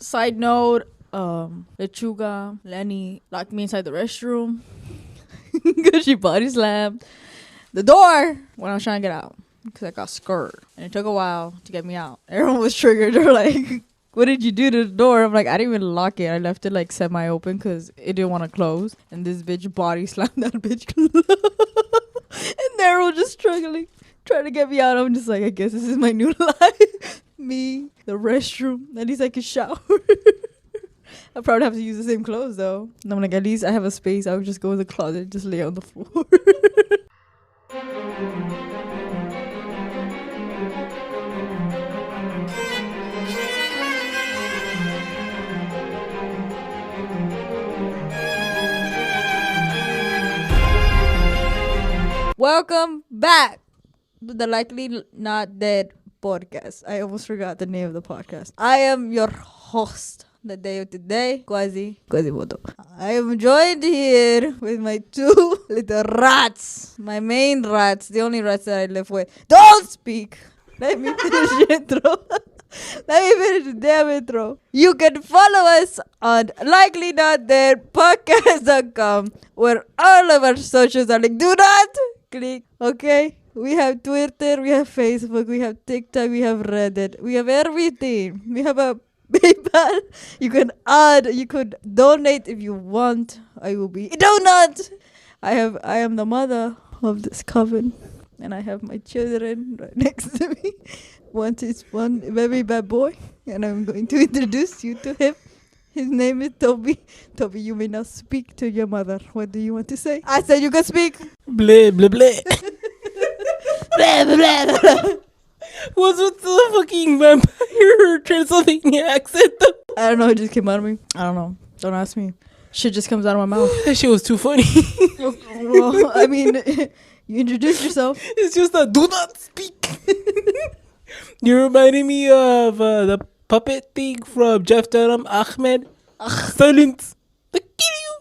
Side note, Lechuga, Lenny locked me inside the restroom because she body slammed the door when I was trying to get out because I got scared. And it took a while to get me out. Everyone was triggered. They're like, what did you do to the door? I'm like, I didn't even lock it. I left it like semi-open because it didn't want to close. And this bitch body slammed that bitch. And everyone just struggling, trying to get me out. I'm just like, I guess this is my new life. Me, the restroom. At least I can shower. I probably have to use the same clothes though. And I'm like, at least I have a space. I would just go in the closet, just lay on the floor. Welcome back to the Likely Not Dead podcast. I almost forgot the name of the podcast. I am your host the day of today, quasi. I am joined here with my two little rats. My main rats, the only rats that I live with. Don't speak! Let me finish the intro. Let me finish the damn intro. You can follow us on likelynotdeadpodcast.com where all of our socials are like, do not click, okay? We have Twitter, we have Facebook, we have TikTok, we have Reddit, we have everything. We have a PayPal. You could donate if you want. I will be donut. I am the mother of this coven, and I have my children right next to me. One is one very bad boy, and I'm going to introduce you to him. His name is Toby. Toby, you may now speak to your mother. What do you want to say? I said you can speak. Blah, blah, blah. Blah, blah, blah. What's with the fucking vampire Transylvania accent? I don't know. It just came out of me. I don't know. Don't ask me. Shit just comes out of my mouth. That shit was too funny. Well, I mean, you introduced yourself. It's just a do not speak. You reminded me of the puppet thing from Jeff Dunham, Ahmed. Silence. I kill you.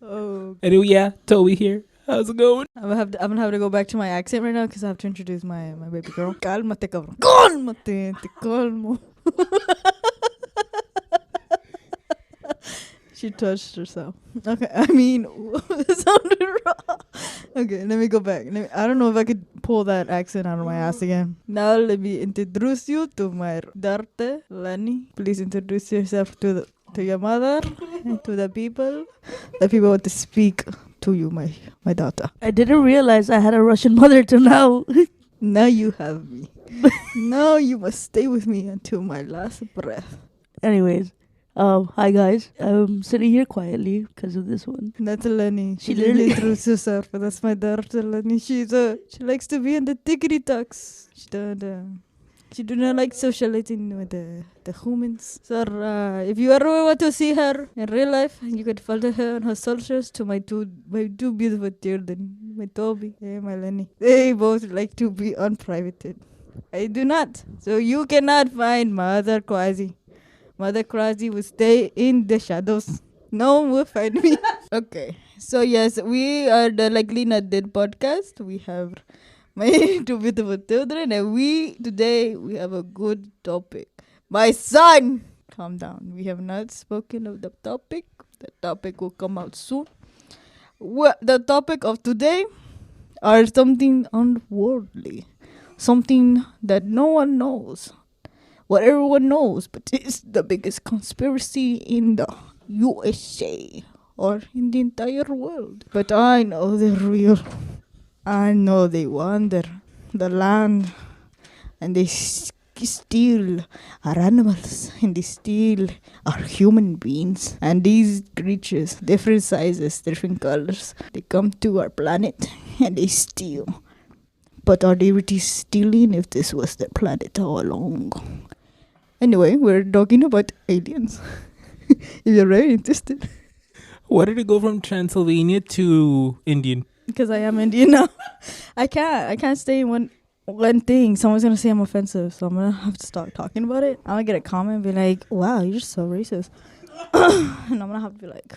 Oh. Anyway, yeah, Toby here. How's it going? I'm gonna have to go back to my accent right now because I have to introduce my baby girl. Cálmate, cabrón. Cálmate, te calmo. She touched herself. Okay, I mean, that sounded wrong. Okay, let me go back. I don't know if I could pull that accent out of my ass again. Now let me introduce you to my daughter, Lenny. Please introduce yourself to your mother and to the people. The people want to speak to you, my daughter. I didn't realize I had a Russian mother till now. Now you have me. Now you must stay with me until my last breath. Anyways, hi guys. I'm sitting here quietly because of this one. That's Lenny. She didn't literally introduce herself, but that's my daughter, Lenny. She likes to be in the tickety talks. She do not like socializing with the humans. So if you ever want to see her in real life, you can follow her on her socials to my two beautiful children, my Toby and my Lenny. They both like to be unprivated. I do not. So you cannot find Mother Quasi. Mother Quasi will stay in the shadows. No one will find me. Okay. So yes, we are the Likely Not Dead podcast. We have my two beautiful children, and today we have a good topic. My son! Calm down. We have not spoken of the topic. The topic will come out soon. The topic of today are something unworldly. Something that no one knows. What everyone knows, but it's the biggest conspiracy in the USA or in the entire world. But I know they're real. I know they wander the land and they steal our animals and they steal our human beings. And these creatures, different sizes, different colors, they come to our planet and they steal. But are they really stealing if this was their planet all along? Anyway, we're talking about aliens. If you're very interested. Why did it go from Transylvania to Indian? Because I am Indian now. I can't stay in one thing. Someone's going to say I'm offensive, so I'm going to have to start talking about it. I'm going to get a comment and be like, wow, you're so racist. And I'm going to have to be like,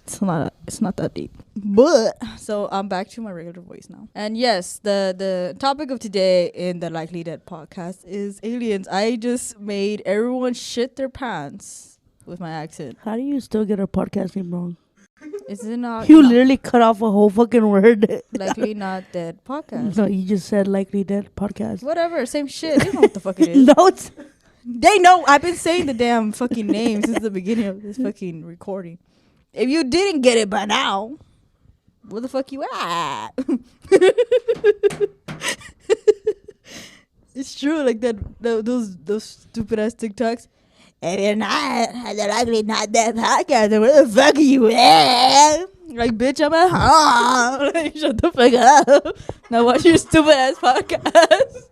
it's not It's not that deep. But so I'm back to my regular voice now. And yes, the topic of today in the Likely Dead podcast is aliens. I just made everyone shit their pants with my accent. How do you still get our podcast name wrong? Is it not? You literally cut off a whole fucking word. Likely Not Dead podcast. No, you just said Likely Dead podcast. Whatever, same shit. They know what the fuck it is. No, it's They know. I've been saying the damn fucking name since the beginning of this fucking recording. If you didn't get it by now, where the fuck you at? It's true, like that. Those stupid ass TikToks. If you're not, they're likely not that podcast. Then where the fuck are you at? Like, bitch, I'm at home. Like, shut the fuck up. Now watch your stupid ass podcast.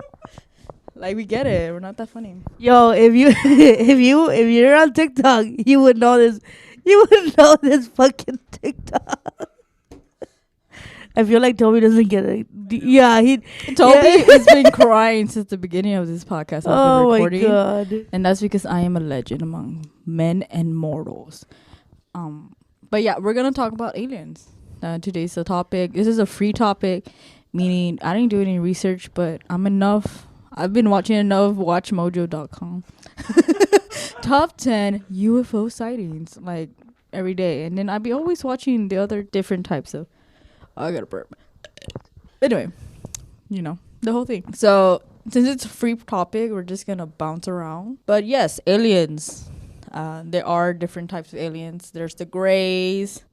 Like, we get it. We're not that funny. yo. If you're on TikTok, you would know this. You would know this fucking TikTok. I feel like Toby doesn't get it. Yeah, Toby has been crying since the beginning of this podcast. Oh my recording, god. and that's because I am a legend among men and mortals. But yeah, we're gonna talk about aliens. Today's the topic. This is a free topic, meaning I didn't do any research, but I've been watching enough WatchMojo.com. Top 10 UFO sightings, like, every day. And then I'd be always watching the other different types of... Oh, I got a burp. Anyway, the whole thing. So, since it's a free topic, we're just going to bounce around. But yes, aliens. There are different types of aliens. There's the grays.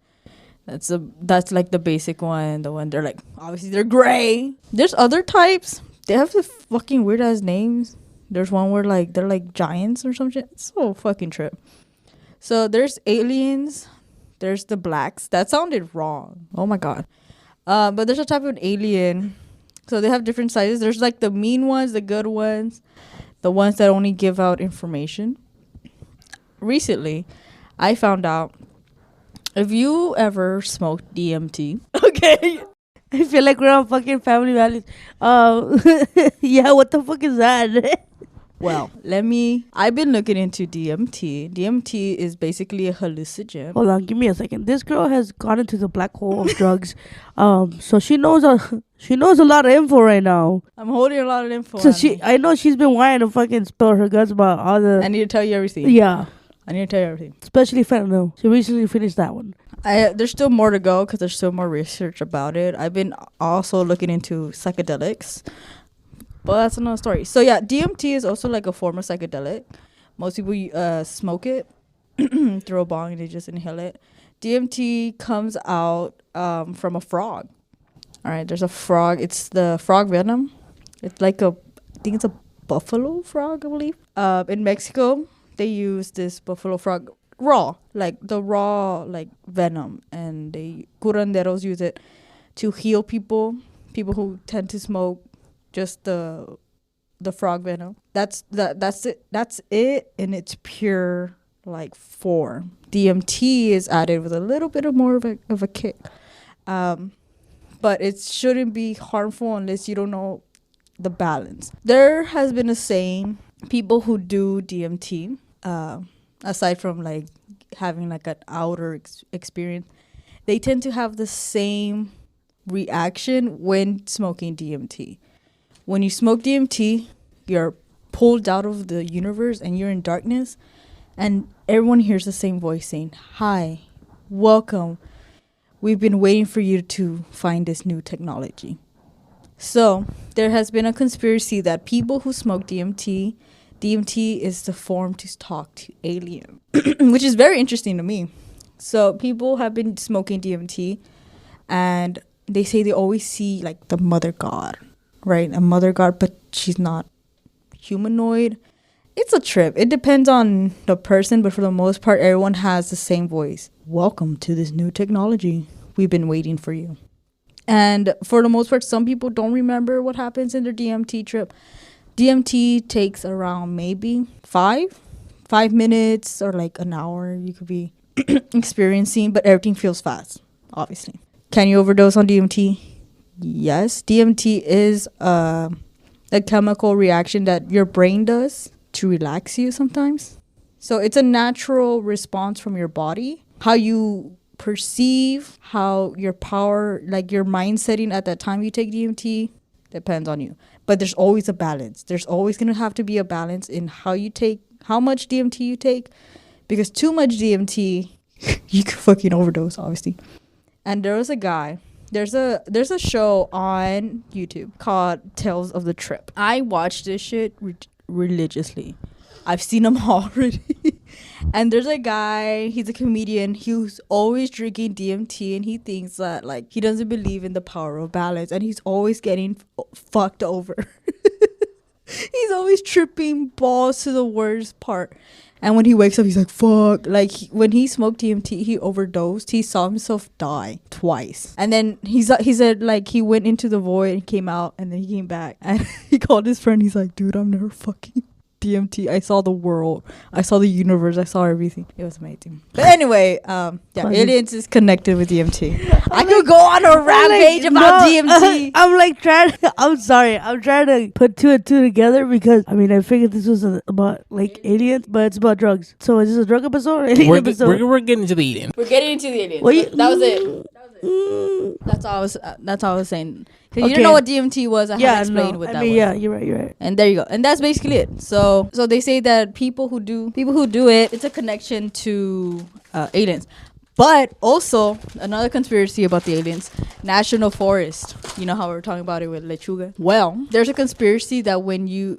That's like the basic one. The one they're like, obviously they're gray. There's other types. They have the fucking weird ass names. There's one where like they're like giants or some shit. It's so fucking trip. So there's aliens. There's the blacks. That sounded wrong. Oh my god. But there's a type of alien. So they have different sizes. There's like the mean ones, the good ones, the ones that only give out information. Recently, I found out if you ever smoked DMT. Okay. I feel like we're on fucking Family Values. Yeah, what the fuck is that? Well, I've been looking into DMT. DMT is basically a hallucinogen. Hold on, give me a second. This girl has gone into the black hole of drugs. So she knows a lot of info right now. I'm holding a lot of info. So I know she's been wanting to fucking spill her guts about all the... I need to tell you everything. Yeah. I need to tell you everything. Especially fentanyl. She recently finished that one. There's still more to go because there's still more research about it. I've been also looking into psychedelics. But that's another story. So yeah, DMT is also like a form of psychedelic. Most people smoke it through a bong and they just inhale it. DMT comes out from a frog. All right, there's a frog. It's the frog venom. It's like I think it's a buffalo frog, I believe. In Mexico, they use this buffalo frog raw, like the raw like venom, and curanderos use it to heal people who tend to smoke just the frog venom. That's it in its pure like form. DMT is added with a little bit of more of a kick, but it shouldn't be harmful unless you don't know the balance. There has been a saying: people who do DMT, aside from like having like an outer experience, they tend to have the same reaction when smoking DMT. When you smoke DMT, you're pulled out of the universe and you're in darkness, and everyone hears the same voice saying, "Hi, welcome. We've been waiting for you to find this new technology." So there has been a conspiracy that people who smoke DMT is the form to talk to aliens, which is very interesting to me. So people have been smoking DMT, and they say they always see like the mother god, right? A mother god, but she's not humanoid. It's a trip. It depends on the person, but for the most part, everyone has the same voice. "Welcome to this new technology. We've been waiting for you." And for the most part, some people don't remember what happens in their DMT trip. DMT takes around maybe 5 minutes or like an hour you could be experiencing, but everything feels fast, obviously. Can you overdose on DMT? Yes. DMT is a chemical reaction that your brain does to relax you sometimes. So it's a natural response from your body. How you perceive, how your power, like your mind setting at that time you take DMT, depends on you. But there's always a balance. There's always going to have to be a balance in how much DMT you take, because too much DMT, you could fucking overdose, obviously. And there was a guy, there's a show on YouTube called Tales of the Trip. I watched this shit religiously. I've seen them already. And there's a guy, he's a comedian, who's always drinking DMT, and he thinks that, like, he doesn't believe in the power of balance, and he's always getting fucked over. He's always tripping balls to the worst part. And when he wakes up, he's like, fuck. Like, when he smoked DMT, he overdosed. He saw himself die twice. And then he said, like, he went into the void and came out, and then he came back. And he called his friend. He's like, dude, I'm never fucking DMT. I saw the world. I saw the universe. I saw everything. It was amazing. But anyway, yeah, aliens is connected with DMT. I could go on a rampage about DMT. I'm sorry. I'm trying to put two and two together, because I mean, I figured this was about like aliens, but it's about drugs. So is this a drug episode? We're getting into the alien. We're getting into the aliens. That was it. That's all I was saying. Because you didn't know what DMT was. I had to explain what that was. Yeah, you're right. And there you go. And that's basically it. So they say that people who do it, it's a connection to aliens. But also, another conspiracy about the aliens, National Forest. You know how we were talking about it with Lechuga? Well, there's a conspiracy that when you,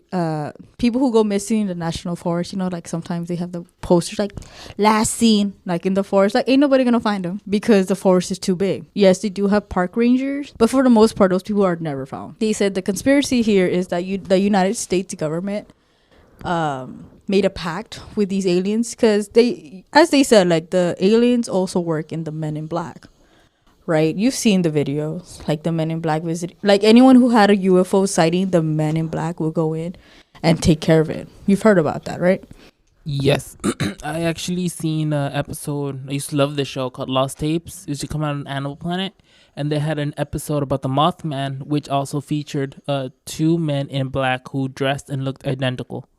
people who go missing in the National Forest, you know, like sometimes they have the posters like, last seen, like in the forest. Like, ain't nobody gonna find them because the forest is too big. Yes, they do have park rangers, but for the most part, those people are never found. They said the conspiracy here is that the United States government made a pact with these aliens, because as they said, like, the aliens also work in the Men in Black, right? You've seen the videos, like the Men in Black visit, like anyone who had a UFO sighting, the Men in Black will go in and take care of it. You've heard about that, right? Yes. I actually seen an episode. I used to love this show called Lost Tapes. It used to come out on Animal Planet, and they had an episode about the Mothman, which also featured 2 men in black who dressed and looked identical.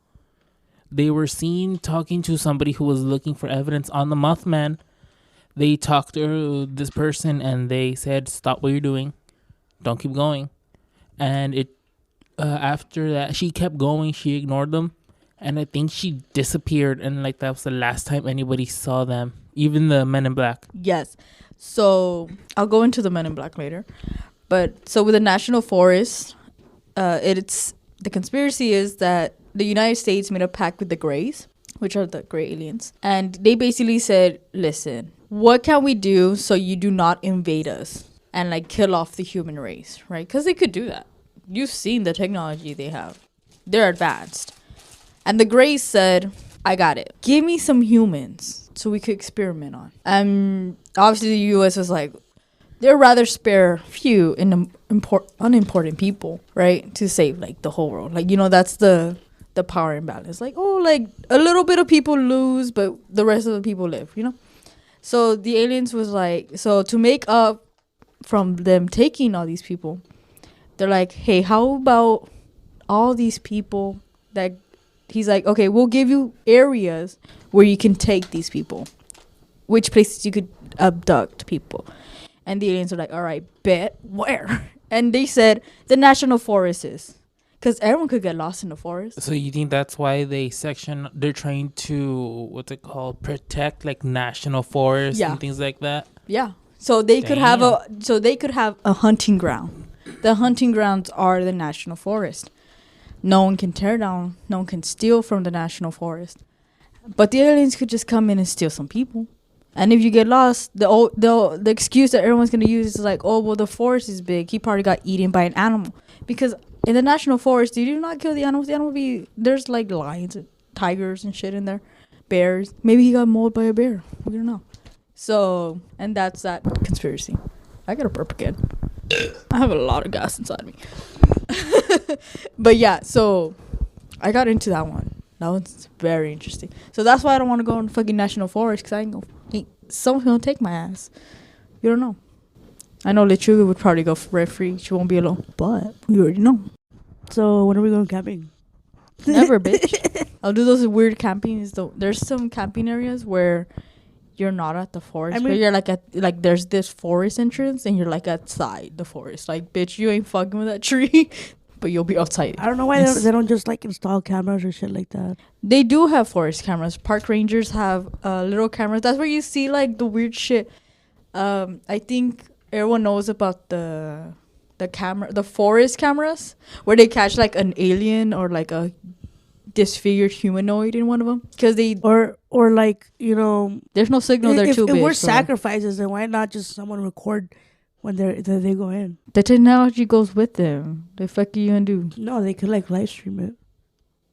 They were seen talking to somebody who was looking for evidence on the Mothman. They talked to this person and they said, stop what you're doing. Don't keep going. And it after that, she kept going. She ignored them. And I think she disappeared. And like that was the last time anybody saw them. Even the Men in Black. Yes. So I'll go into the Men in Black later. But so with the National Forest, it's the conspiracy is that the United States made a pact with the Greys, which are the gray aliens. And they basically said, listen, what can we do so you do not invade us and like kill off the human race, right? Because they could do that. You've seen the technology they have. They're advanced. And the Greys said, I got it. Give me some humans so we could experiment on. Obviously, the U.S. was like, they'd rather spare few unimportant people, right? To save like the whole world. Like, you know, that's the power imbalance. Like, oh, like a little bit of people lose, but the rest of the people live, you know? So the aliens was like, so to make up from them taking all these people, they're like, hey, how about all these people that he's like, okay, we'll give you areas where you can take these people, which places you could abduct people. And the aliens are like, all right, bet where? And they said the National Forests, because everyone could get lost in the forest. So you think that's why they're trying to, what's it called, protect like national forests and things like that? Yeah. So they could have a hunting ground. The hunting grounds are the National Forest. No one can tear down, no one can steal from the National Forest. But the aliens could just come in and steal some people. And if you get lost, the excuse that everyone's going to use is like, oh, well, the forest is big. He probably got eaten by an animal. Because in the National Forest, you do not kill the animals. The animal there's like lions and tigers and shit in there. Bears. Maybe he got mauled by a bear. We don't know. So, and that's that conspiracy. I got to burp again. I have a lot of gas inside me. But yeah, so I got into that one. That one's very interesting. So that's why I don't want to go in the fucking National Forest, because I ain't gonna, someone's gonna take my ass. You don't know. I know Lechuga would probably go rent free. She won't be alone. But we already know. So when are we going camping? Never, bitch. I'll do those weird camping. There's some camping areas where you're not at the forest. I mean- but you're like at like there's this forest entrance and you're like outside the forest. Like, bitch, you ain't fucking with that tree, but you'll be outside. I don't know why they don't just like install cameras or shit like that. They do have forest cameras. Park rangers have little cameras. That's where you see like the weird shit. I think everyone knows about the forest cameras where they catch like an alien or like a disfigured humanoid in one of them because they or like, you know, there's no signal there too. If we're bitch, so sacrifices, then why not just someone record when they go in? the technology goes with them. The fuck are you gonna do? No, they could like live stream it.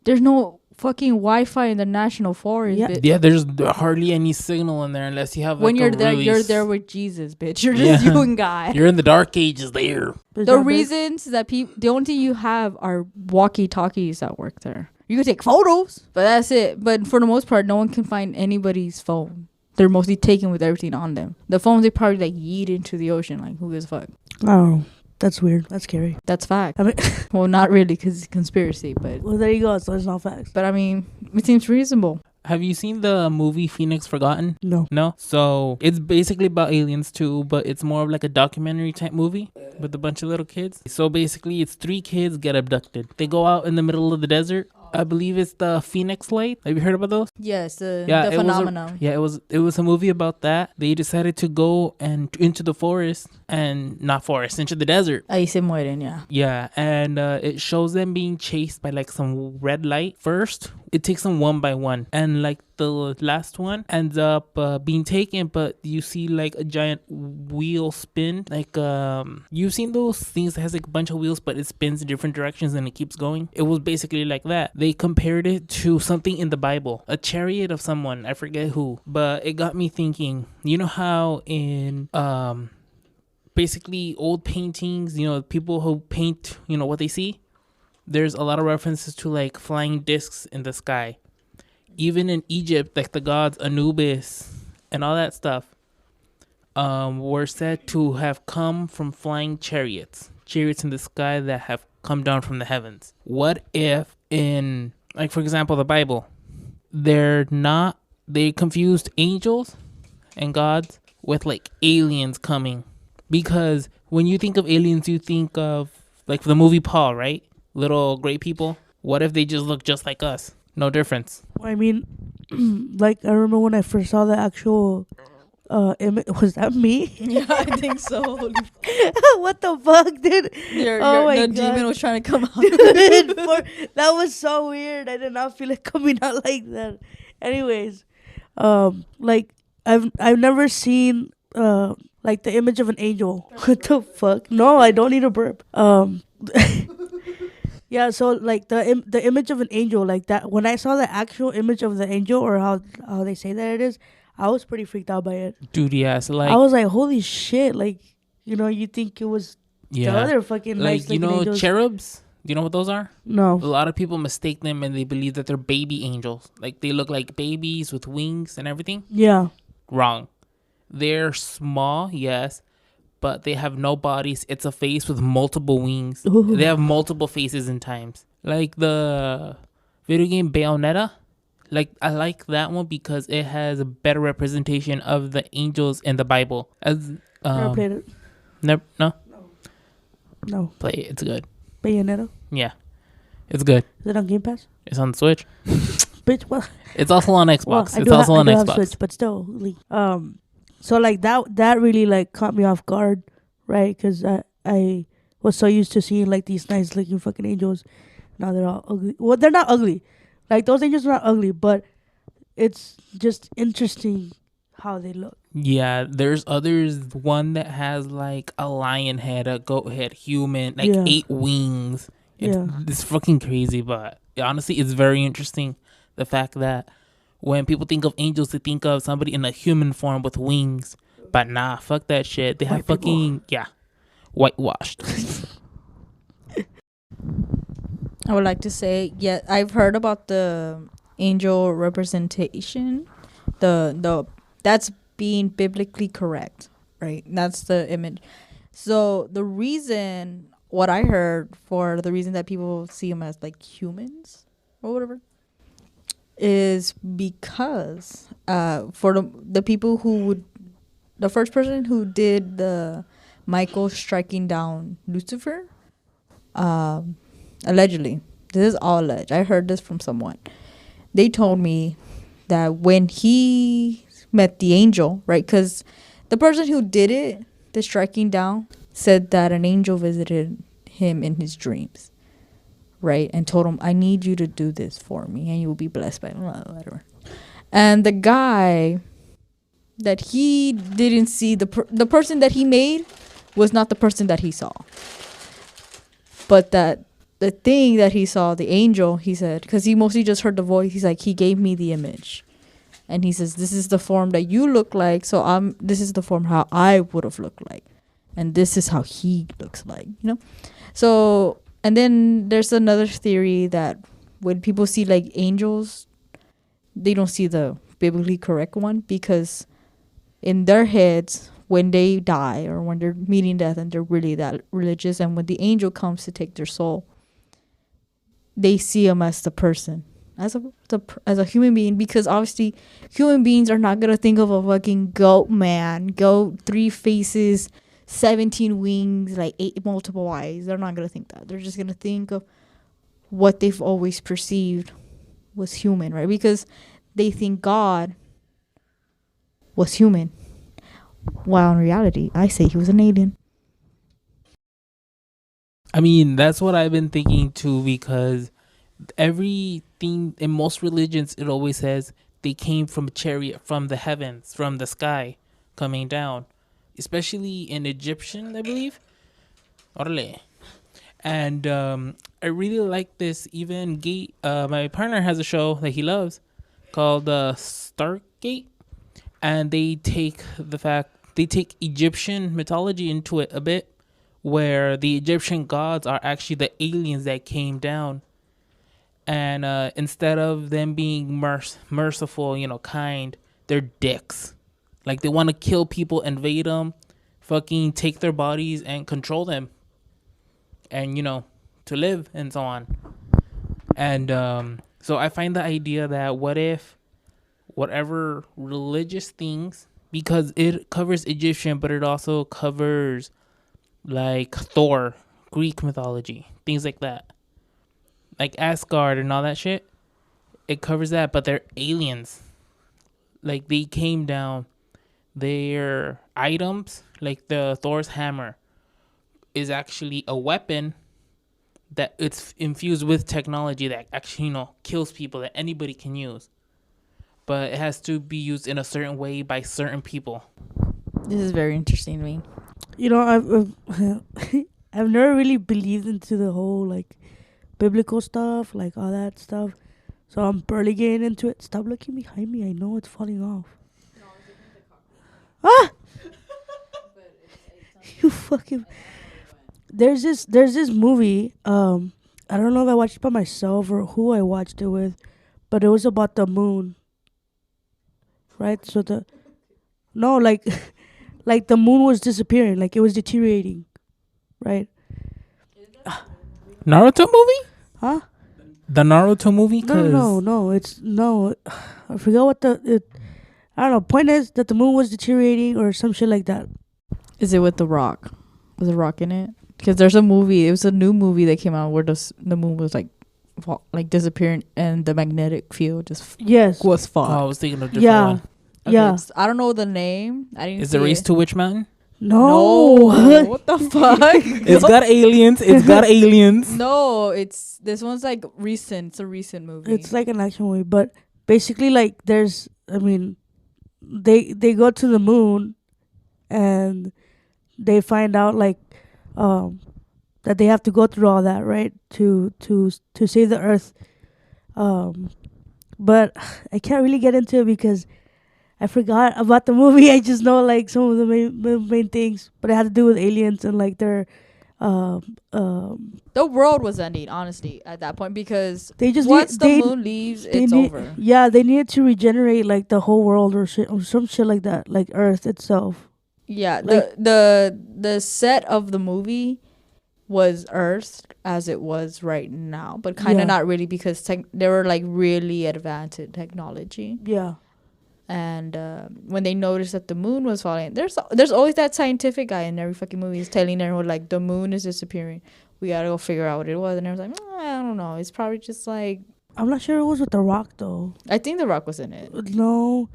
There's no fucking Wi-Fi in the national forest. Yeah. bitch. Yeah, there's hardly any signal in there unless you have. When like, you're a there, really you're there with Jesus, bitch. You're just you and God. You're in the dark ages there. The reasons that people, the only thing you have are walkie-talkies that work there. You can take photos, but that's it. But for the most part, no one can find anybody's phone. They're mostly taken with everything on them. The phones they probably like yeet into the ocean. Like, who gives a fuck? Oh, that's weird. That's scary. That's fact. I mean, Well, not really, because it's conspiracy. But well, there you go. So it's not facts. I mean, it seems reasonable. Have you seen the movie Phoenix Forgotten? No. No? So it's basically about aliens too, but it's more of like a documentary type movie with a bunch of little kids. So basically it's 3 kids get abducted. They go out in the middle of the desert. I believe it's the Phoenix Light. Have you heard about those? Yes, the it phenomenon. it was a movie about that. They decided to go and into the forest and not forest, into the desert. Ahí se mueren, yeah. Yeah, and it shows them being chased by like some red light. First, it takes them one by one, and like the last one ends up being taken, but you see like a giant wheel spin. Like you've seen those things that has like a bunch of wheels, but it spins in different directions and it keeps going. It was basically like that. They compared it to something in the Bible, a chariot of someone, I forget who, but it got me thinking. You know how in basically old paintings, you know, people who paint, you know, what they see, there's a lot of references to like flying discs in the sky. Even in Egypt, like the gods Anubis and all that stuff were said to have come from flying chariots in the sky that have come down from the heavens. What if in, like, for example, the Bible, they confused angels and gods with like aliens coming? Because when you think of aliens, you think of like the movie Paul, right? Little gray people. What if they just look just like us? No difference. I mean, like, I remember when I first saw the actual image. Was that me? Yeah, I think so. What the fuck, dude? The demon was trying to come out. That was so weird. I did not feel it coming out like that. Anyways, like, I've never seen like the image of an angel. What the fuck? No, I don't need a burp. Yeah, so like the image of an angel, like that. When I saw the actual image of the angel, or how they say that it is, I was pretty freaked out by it. Dude, yeah. So like, I was like, holy shit! Like, you know, you think it was the other fucking like, nice you know, angels. cherubs. Do you know what those are? No. A lot of people mistake them and they believe that they're baby angels. Like they look like babies with wings and everything. Yeah. Wrong. They're small, yes, but they have no bodies. It's a face with multiple wings. Ooh. They have multiple faces and times. Like the video game Bayonetta. Like, I like that one because it has a better representation of the angels in the Bible. As Never played it. No. No. Play it. It's good. Bayonetta. Yeah, it's good. Is it on Game Pass? It's on the Switch. Bitch, well. It's also on Xbox. Well, It's also on I do have Xbox. Switch, but still, like, so like that really like caught me off guard, right? Because I was so used to seeing like these nice looking fucking angels. Now they're all ugly. Well, they're not ugly. Like, those angels are not ugly, but it's just interesting how they look. Yeah, there's others. One that has like a lion head, a goat head, human, like Yeah. 8 wings. Yeah. It's fucking crazy, but honestly, it's very interesting. The fact that when people think of angels, they think of somebody in a human form with wings. But nah, fuck that shit. They have White people. fucking, whitewashed. I would like to say, yeah, I've heard about the angel representation. The that's being biblically correct, right? That's the image. So the reason, what I heard for the reason that people see them as like humans or whatever, is because for the people who would, the first person who did the Michael striking down Lucifer, allegedly, this is all alleged. I heard this from someone. They told me that when he met the angel, right? Because the person who did it, the striking down, said that an angel visited him in his dreams, right? And told him, I need you to do this for me and you will be blessed by whatever. And the guy that he didn't see, the person that he made was not the person that he saw. But that the thing that he saw, the angel, he said, because he mostly just heard the voice, he's like, he gave me the image. And he says, this is the form that you look like, so this is the form how I would have looked like. And this is how he looks like, you know? So, and then there's another theory that when people see like angels, they don't see the biblically correct one, because in their heads, when they die or when they're meeting death and they're really that religious, and when the angel comes to take their soul, they see him as the person, as a human being, because obviously human beings are not gonna think of a fucking goat man, goat, 3 faces, 17 wings, like 8 multiple eyes. They're not gonna think that. They're just gonna think of what they've always perceived was human, right? Because they think God was human, while in reality, I say he was an alien. I mean, that's what I've been thinking too, because everything in most religions, it always says they came from a chariot, from the heavens, from the sky, coming down. Especially in Egyptian, I believe. Orale. And I really like this. Even Gate, my partner has a show that he loves called Stargate, and they take Egyptian mythology into it a bit, where the Egyptian gods are actually the aliens that came down, and instead of them being merciful, kind, they're dicks. Like, they want to kill people, invade them, fucking take their bodies and control them, and to live and so on. And so I find the idea that what if whatever religious things, because it covers Egyptian, but it also covers like Thor, Greek mythology, things like that, like Asgard and all that shit. It covers that, but they're aliens. Like, they came down. Their items, like the Thor's hammer, is actually a weapon that it's infused with technology that actually kills people, that anybody can use, but it has to be used in a certain way by certain people. This is very interesting to me. I've never really believed into the whole like biblical stuff, like all that stuff. So I'm barely getting into it. Stop looking behind me. I know it's falling off. Ah! You fucking. There's this movie. I don't know if I watched it by myself or who I watched it with, but it was about the moon. Right? So like like the moon was disappearing, like it was deteriorating. Right? Naruto movie? Huh? The Naruto movie? No. It's no. I forgot what I don't know. Point is that the moon was deteriorating or some shit like that. Is it with The Rock? Was The Rock in it? Because there's a movie. It was a new movie that came out where the moon was like disappearing and the magnetic field just was fought. Oh, I was thinking of a different one. Okay, Yeah. I don't know the name. I didn't. Is the Race to Witch Mountain? No. What the fuck? It's got aliens. It's got aliens. No, this one's like recent. It's a recent movie. It's like an action movie, but basically like they go to the moon and they find out like that they have to go through all that, right, to save the earth. But I can't really get into it because I forgot about the movie. I just know like some of the main things, but it had to do with aliens and like their the world was ending, honestly, at that point, because they just once the moon leaves, it's over. Yeah, they needed to regenerate like the whole world or some shit like that, like Earth itself. Yeah, like, the set of the movie was Earth as it was right now, but kind of not really, because they were like really advanced in technology. Yeah. And when they noticed that the moon was falling, there's always that scientific guy in every fucking movie is telling everyone like the moon is disappearing. We gotta go figure out what it was. And I was like, I don't know. It's probably just like, I'm not sure it was with The Rock though. I think The Rock was in it. No.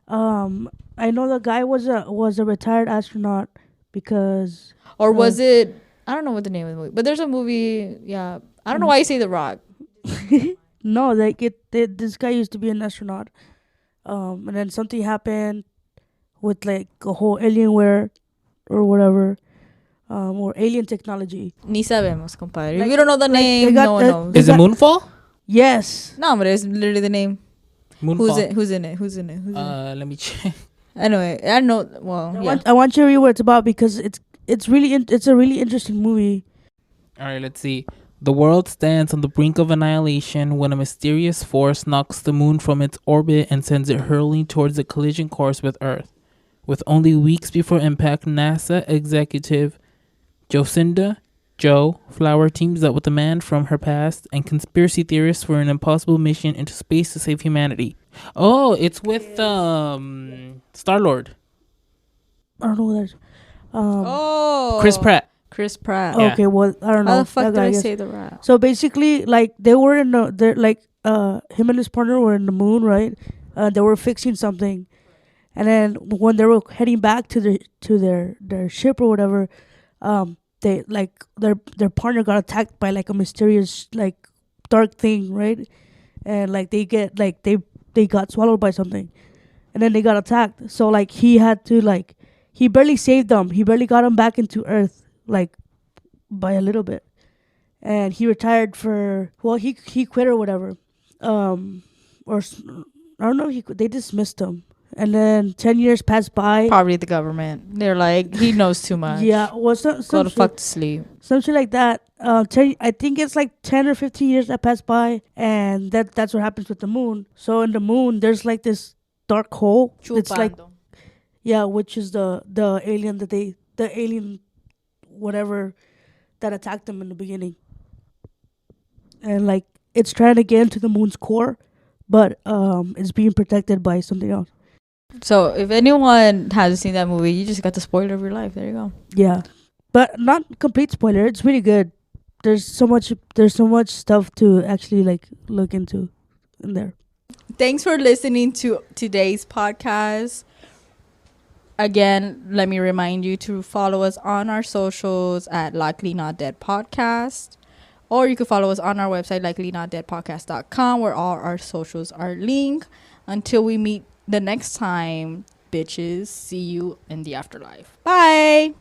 I know the guy was a retired astronaut because. Or was it? I don't know what the name of the movie, but there's a movie. Yeah, I don't know why you say The Rock. No, like this guy used to be an astronaut, and then something happened with like a whole alienware or whatever, or alien technology. Ni sabemos, compadre. Like, If you don't know the name, no one knows. Is it Moonfall? Yes. No, but it's literally the name. Moonfall. Who's in it? Let me check. Anyway, I know. Well, yeah. I want you to read what it's about because it's a really interesting movie. All right, let's see. The world stands on the brink of annihilation when a mysterious force knocks the moon from its orbit and sends it hurtling towards a collision course with Earth. With only weeks before impact, NASA executive Jocinda Jo Flower teams up with a man from her past and conspiracy theorists for an impossible mission into space to save humanity. Oh, it's with Star-Lord. I don't know what that is. Chris Pratt. Chris Pratt. Yeah. Okay, well, I don't know. How the fuck That did guy, I yes. say The Rock? So basically, like they were in him and his partner were in the moon, right? They were fixing something, and then when they were heading back to their ship or whatever, they like their partner got attacked by like a mysterious like dark thing, right? And like they got swallowed by something, and then they got attacked. So like he had to like he barely saved them. He barely got them back into Earth, like by a little bit. And he retired he quit or whatever, or I don't know. They dismissed him, and then 10 years passed by. Probably the government. They're like, he knows too much. Yeah, well, Go to fuck to sleep. some shit like that. I think it's like 10 or 15 years that passed by, and that's what happens with the moon. So in the moon, there's like this dark hole. It's like, yeah, which is the alien the alien whatever that attacked them in the beginning. And like it's trying to get into the moon's core, but it's being protected by something else. So if anyone hasn't seen that movie, you just got the spoiler of your life. There you go. Yeah, but not complete spoiler. It's really good. There's so much stuff to actually like look into in there. Thanks for listening to today's podcast. Again, let me remind you to follow us on our socials at Likely Not Dead Podcast. Or you can follow us on our website, likelynotdeadpodcast.com, where all our socials are linked. Until we meet the next time, bitches, see you in the afterlife. Bye.